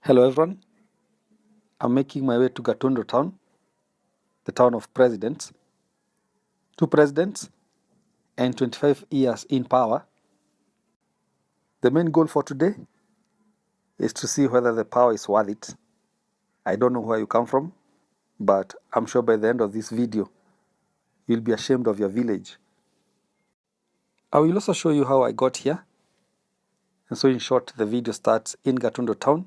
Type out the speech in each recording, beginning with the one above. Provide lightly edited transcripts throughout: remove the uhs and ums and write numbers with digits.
Hello everyone, I'm making my way to Gatundu town, the town of presidents. Two presidents and 25 years in power. The main goal for today is to see whether the power is worth it. I don't know where you come from, but I'm sure by the end of this video, you'll be ashamed of your village. I will also show you how I got here. And so in short, the video starts in Gatundu town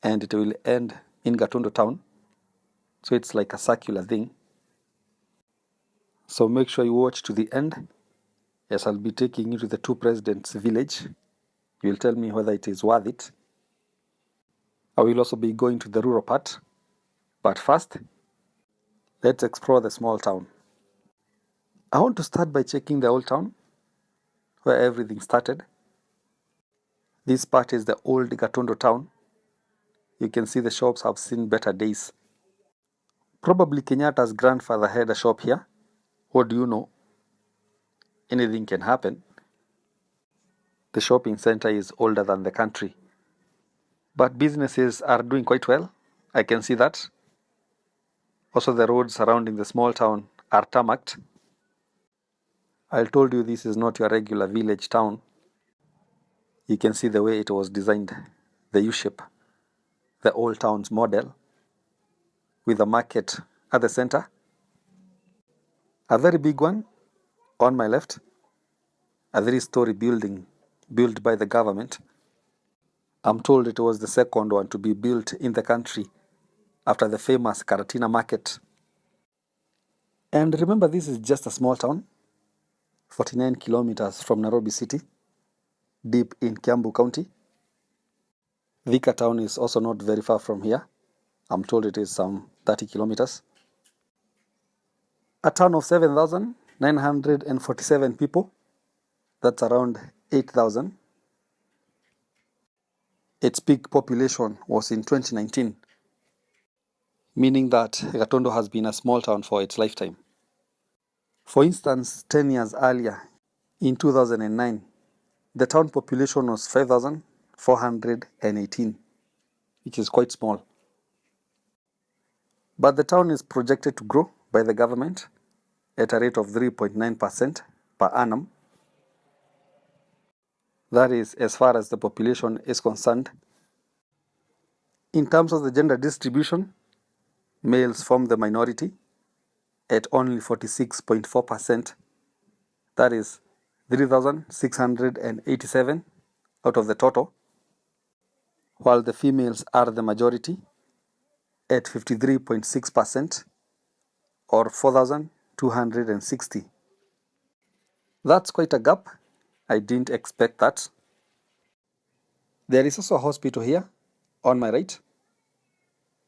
and it will end in Gatundu town. So it's like a circular thing. So make sure you watch to the end, as I'll be taking you to the two presidents' village. You'll tell me whether it is worth it. I will also be going to the rural part. But first, let's explore the small town. I want to start by checking the old town, where everything started. This part is the old Gatundu town. You can see the shops have seen better days. Probably Kenyatta's grandfather had a shop here. What do you know? Anything can happen. The shopping center is older than the country. But businesses are doing quite well. I can see that. Also, the roads surrounding the small town are tarmacked. I told you this is not your regular village town. You can see the way it was designed, the U-shape, the old town's model, with a market at the center. A very big one on my left, a 3-story building built by the government. I'm told it was the second one to be built in the country after the famous Karatina market. And remember, this is just a small town, 49 kilometers from Nairobi city, deep in Kiambu County. Thika town is also not very far from here. I'm told it is some 30 kilometers. A town of 7,947 people. That's around 8,000. Its peak population was in 2019, meaning that Gatundu has been a small town for its lifetime. For instance, 10 years earlier, in 2009, the town population was 5,418, which is quite small. But the town is projected to grow by the government at a rate of 3.9% per annum. That is, as far as the population is concerned. In terms of the gender distribution, males form the minority at only 46.4%. That is 3,687 out of the total, while the females are the majority at 53.6%, or 4,260. That's quite a gap. I didn't expect that. There is also a hospital here on my right,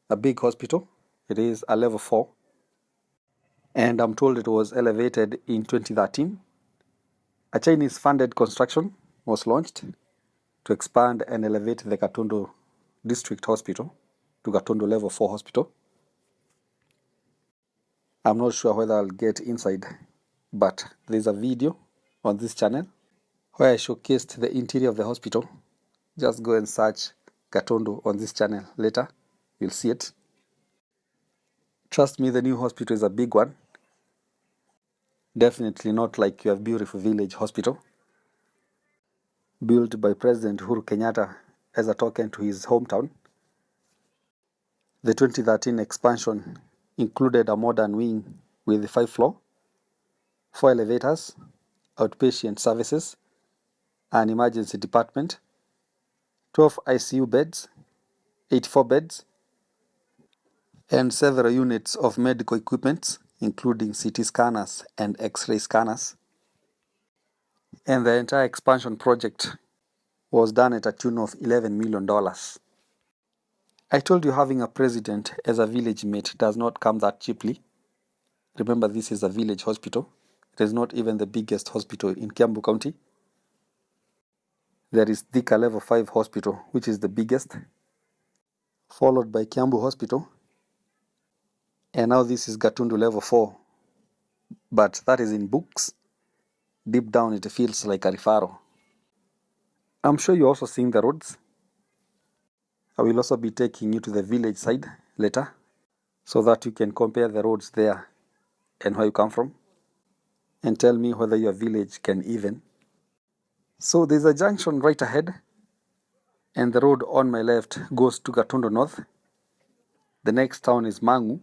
a big hospital. It is a level 4, and I'm told it was elevated in 2013. A Chinese-funded construction was launched to expand and elevate the Gatundu District Hospital to Gatundu Level 4 Hospital. I'm not sure whether I'll get inside, but there's a video on this channel where I showcased the interior of the hospital. Just go and search Gatundu on this channel later. You'll see it. Trust me, the new hospital is a big one. Definitely not like your beautiful village hospital, built by President Uhuru Kenyatta as a token to his hometown. The 2013 expansion included a modern wing with 5 floors, 4 elevators, outpatient services, an emergency department, 12 ICU beds, 84 beds, and several units of medical equipment, including CT scanners and X-ray scanners. And the entire expansion project was done at a tune of $11 million. I told you having a president as a village mate does not come that cheaply. Remember, this is a village hospital. It is not even the biggest hospital in Kiambu County. There is Thika Level 5 Hospital, which is the biggest, followed by Kiambu Hospital. And now this is Gatundu Level 4. But that is in books. Deep down, it feels like a referral. I'm sure you're also seeing the roads. I will also be taking you to the village side later so that you can compare the roads there and where you come from and tell me whether your village can even. So there's a junction right ahead, and the road on my left goes to Gatundu North. The next town is Mangu,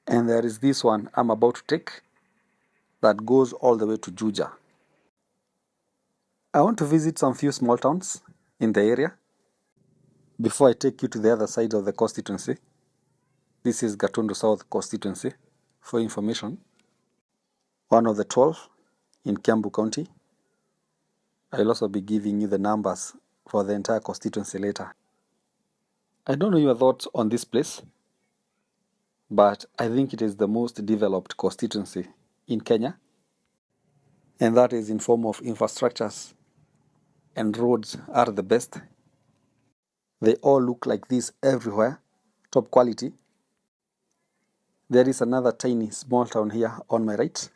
and there is this one I'm about to take that goes all the way to Juja. I want to visit some few small towns in the area before I take you to the other side of the constituency. This is Gatundu South constituency for information. One of the 12 in Kiambu County. I'll also be giving you the numbers for the entire constituency later. I don't know your thoughts on this place, but I think it is the most developed constituency in Kenya, and that is in form of infrastructures, and roads are the best. They all look like this everywhere, top quality. There is another tiny small town here on my right.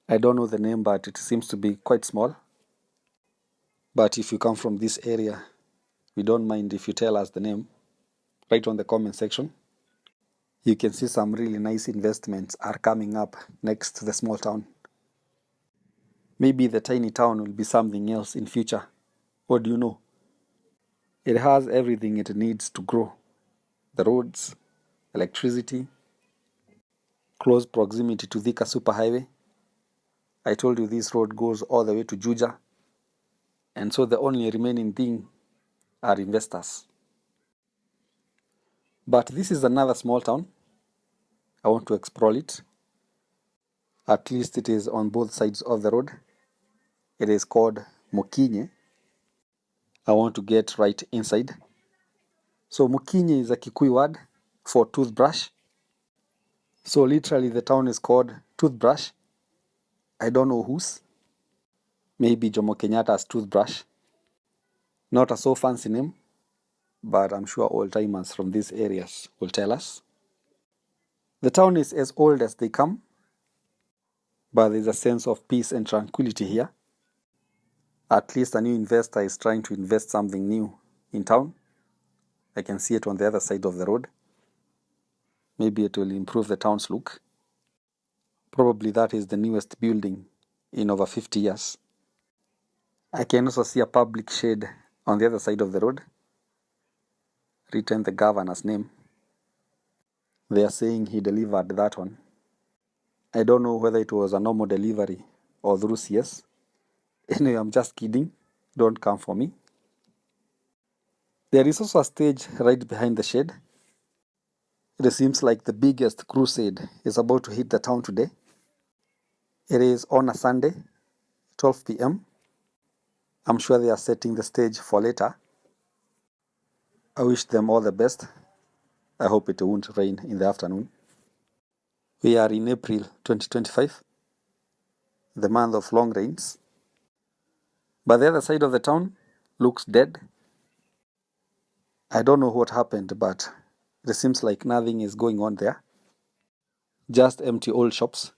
I don't know the name, but it seems to be quite small. But if you come from this area, we don't mind if you tell us the name right on the comment section. You can see some really nice investments are coming up next to the small town. Maybe the tiny town will be something else in future. What do you know? It has everything it needs to grow. The roads, electricity, close proximity to Thika Superhighway. I told you this road goes all the way to Juja. And so the only remaining thing are investors. But this is another small town. I want to explore it. At least it is on both sides of the road. It is called Mukinye. I want to get right inside. So Mukinye is a Kikuyu word for toothbrush. So literally the town is called Toothbrush. I don't know whose. Maybe Jomo Kenyatta's toothbrush. Not a so fancy name, but I'm sure old timers from these areas will tell us. The town is as old as they come, but there's a sense of peace and tranquility here. At least a new investor is trying to invest something new in town. I can see it on the other side of the road. Maybe it will improve the town's look. Probably that is the newest building in over 50 years. I can also see a public shade on the other side of the road, written the governor's name. They are saying he delivered that one. I don't know whether it was a normal delivery or through CS. Anyway, I'm just kidding. Don't come for me. There is also a stage right behind the shade. It seems like the biggest crusade is about to hit the town today. It is on a Sunday, 12 p.m. I'm sure they are setting the stage for later. I wish them all the best. I hope it won't rain in the afternoon. We are in April 2025, the month of long rains. But the other side of the town looks dead. I don't know what happened, but it seems like nothing is going on there. Just empty old shops.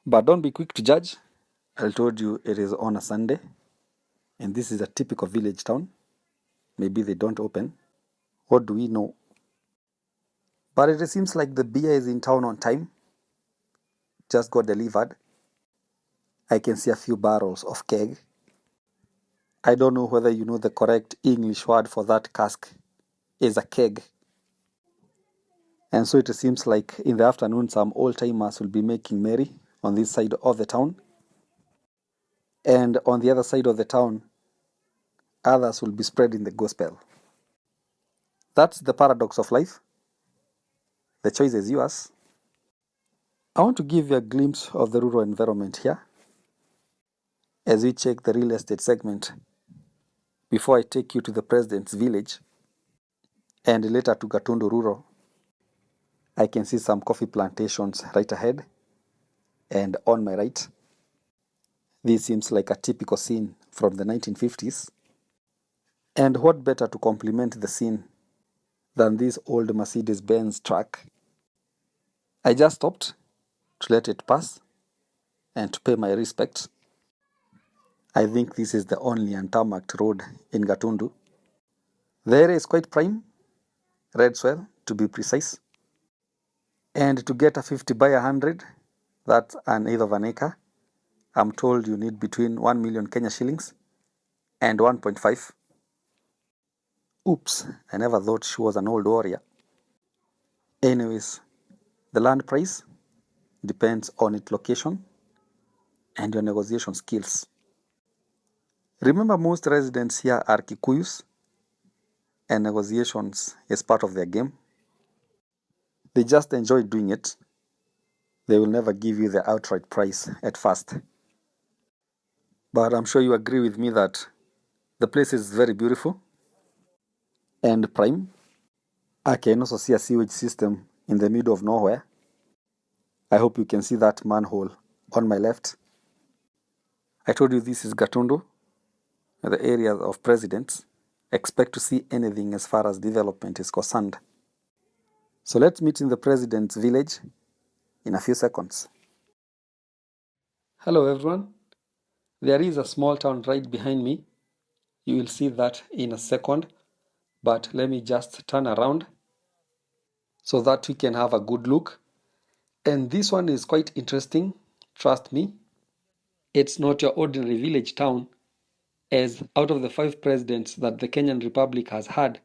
But don't be quick to judge. I told you it is on a Sunday, and this is a typical village town. Maybe they don't open. What do we know? But it seems like the beer is in town on time. Just got delivered. I can see a few barrels of keg. I don't know whether you know the correct English word for that cask is a keg. And so it seems like in the afternoon some old timers will be making merry on this side of the town. And on the other side of the town, others will be spreading the gospel. That's the paradox of life. The choice is yours. I want to give you a glimpse of the rural environment here as we check the real estate segment before I take you to the president's village and later to Gatundu Rural. I can see some coffee plantations right ahead and on my right. This seems like a typical scene from the 1950s. And what better to complement the scene than this old Mercedes-Benz truck? I just stopped to let it pass and to pay my respects. I think this is the only untarmacked road in Gatundu. The area is quite prime, red soil to be precise. And to get a 50 by 100, that's an eighth of an acre, I'm told you need between 1 million Kenya shillings and 1.5. Oops, I never thought she was an old warrior. Anyways, the land price depends on its location and your negotiation skills. Remember, most residents here are Kikuyus, and negotiations is part of their game. They just enjoy doing it. They will never give you the outright price at first. But I'm sure you agree with me that the place is very beautiful and prime. I can also see a sewage system in the middle of nowhere. I hope you can see that manhole on my left. I told you this is Gatundu, the area of presidents. Expect to see anything as far as development is concerned. So let's meet in the president's village in a few seconds. Hello everyone. There is a small town right behind me. You will see that in a second, but let me just turn around so that we can have a good look. And this one is quite interesting, trust me. It's not your ordinary village town, as out of the 5 presidents that the Kenyan Republic has had,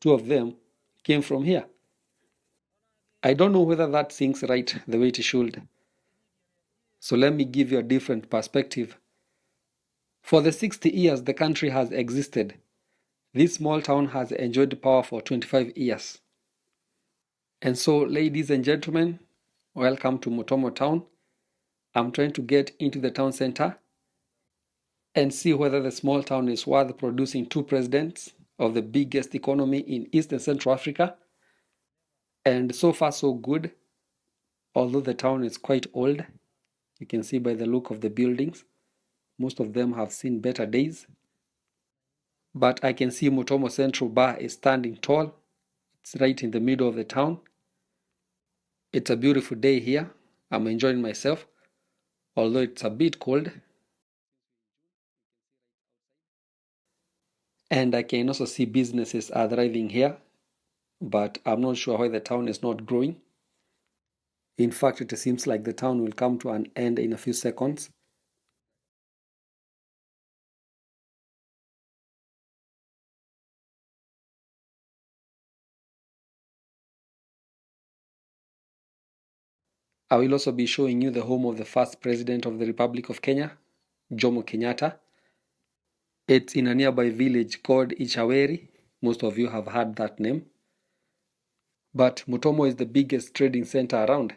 2 of them came from here. I don't know whether that sings right the way it should. So let me give you a different perspective. For the 60 years the country has existed, this small town has enjoyed power for 25 years. And so, ladies and gentlemen, welcome to Mutomo town. I'm trying to get into the town center and see whether the small town is worth producing 2 presidents of the biggest economy in East and Central Africa. And so far so good, although the town is quite old. You can see by the look of the buildings, most of them have seen better days. But I can see Mutomo Central Bar is standing tall. It's right in the middle of the town. It's a beautiful day here. I'm enjoying myself, although it's a bit cold. And I can also see businesses are thriving here, but I'm not sure why the town is not growing. In fact, it seems like the town will come to an end in a few seconds. I will also be showing you the home of the first president of the Republic of Kenya, Jomo Kenyatta. It's in a nearby village called Ichaweri. Most of you have heard that name. But Mutomo is the biggest trading center around.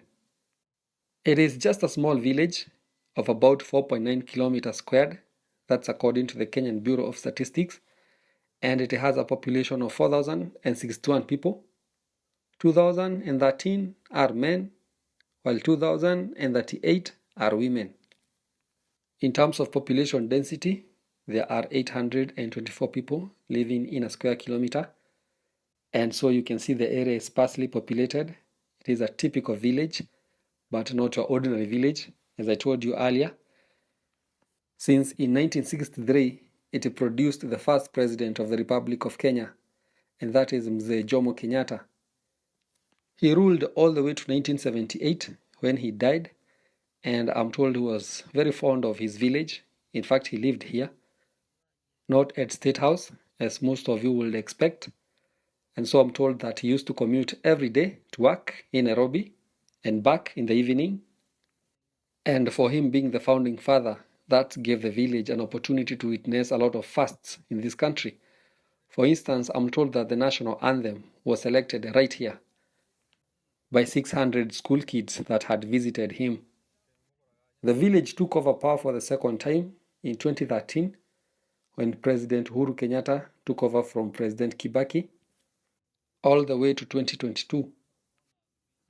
It is just a small village of about 4.9 kilometers squared. That's according to the Kenyan Bureau of Statistics. And it has a population of 4,061 people. 2,013 are men, while 2,038 are women. In terms of population density, there are 824 people living in a square kilometer. And so you can see the area is sparsely populated. It is a typical village, but not your ordinary village, as I told you earlier. Since in 1963, it produced the first president of the Republic of Kenya, and that is Mzee Jomo Kenyatta. He ruled all the way to 1978 when he died, and I'm told he was very fond of his village. In fact, he lived here, not at State House, as most of you would expect. And so I'm told that he used to commute every day to work in Nairobi and back in the evening. And for him being the founding father, that gave the village an opportunity to witness a lot of firsts in this country. For instance, I'm told that the national anthem was selected right here by 600 school kids that had visited him. The village took over power for the second time in 2013 when President Uhuru Kenyatta took over from President Kibaki all the way to 2022.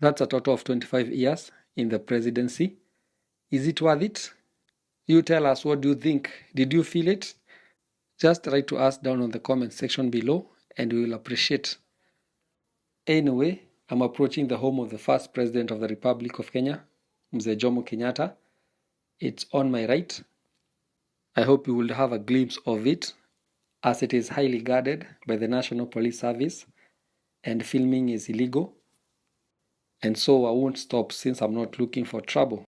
That's a total of 25 years in the presidency. Is it worth it? You tell us, what do you think? Did you feel it? Just write to us down on the comment section below and we will appreciate. Anyway, I'm approaching the home of the first president of the Republic of Kenya, Mzee Jomo Kenyatta. It's on my right. I hope you will have a glimpse of it, as it is highly guarded by the National Police Service and filming is illegal. And so I won't stop since I'm not looking for trouble.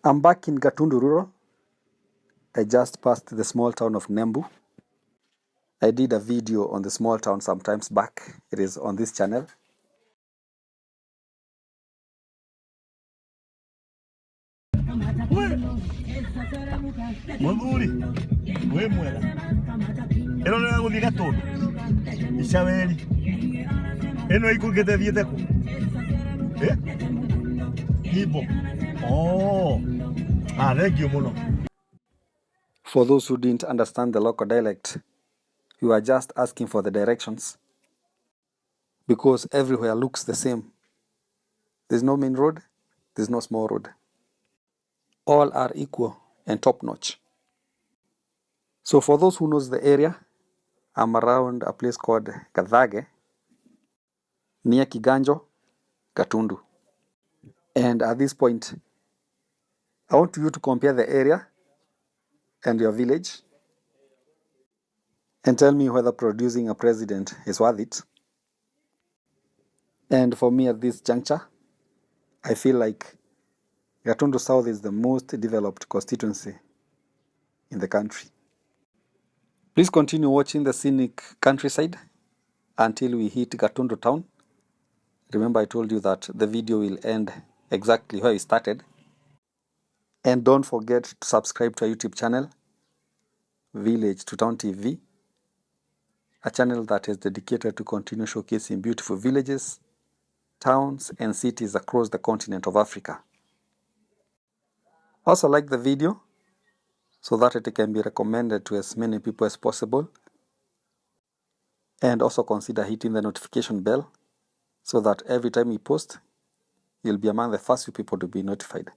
I'm back in Gatundu Rural. I just passed the small town of Nembu. I did a video on the small town sometimes back. It is on this channel. Muthuri we mwega ino nä gå thiä Gatundu Ichaweri ino ikå thiäte kå Kibo thengio må no. For those who didn't understand the local dialect, you are just asking for the directions, because everywhere looks the same. There's no main road, there's no small road. All are equal and top-notch. So for those who knows the area, I'm around a place called Gathage, near Kiganjo, Gatundu. And at this point, I want you to compare the area and your village and tell me whether producing a president is worth it. And for me at this juncture, I feel like Gatundu South is the most developed constituency in the country. Please continue watching the scenic countryside until we hit Gatundu town. Remember, I told you that the video will end exactly where we started. And don't forget to subscribe to our YouTube channel, Village to Town TV, a channel that is dedicated to continue showcasing beautiful villages, towns, and cities across the continent of Africa. Also like the video so that it can be recommended to as many people as possible. And also consider hitting the notification bell so that every time we post, you'll be among the first few people to be notified.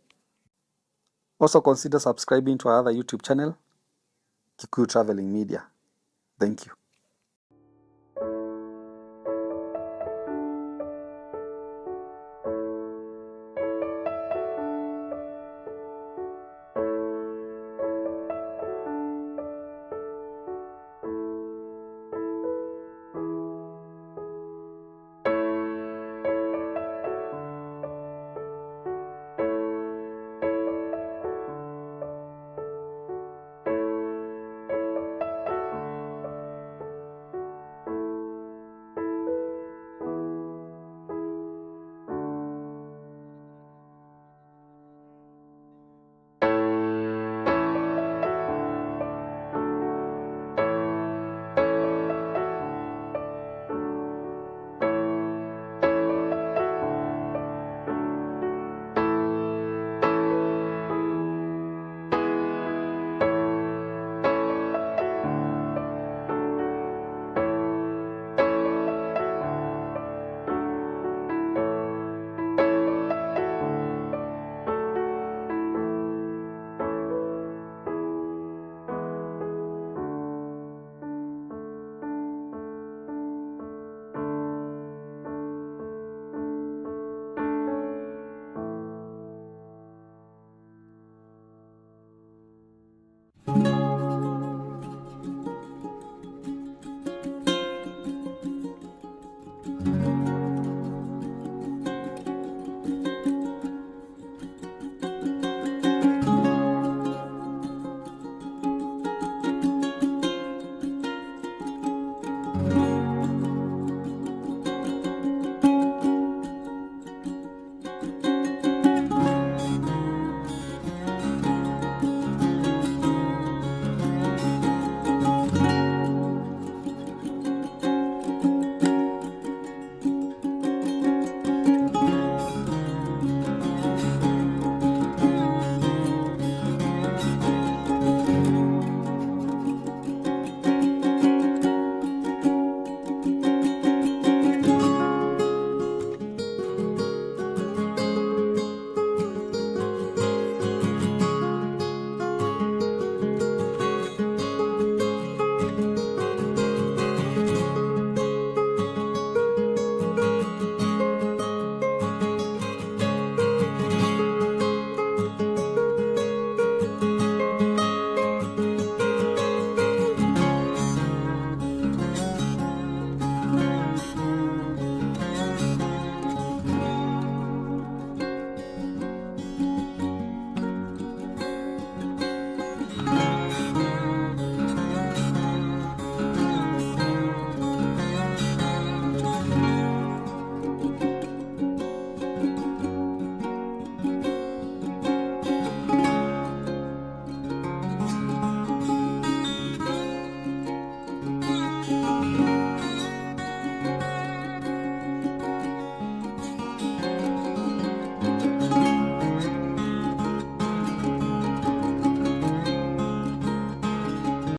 Also consider subscribing to our other YouTube channel, Kikuyu Traveling Media. Thank you.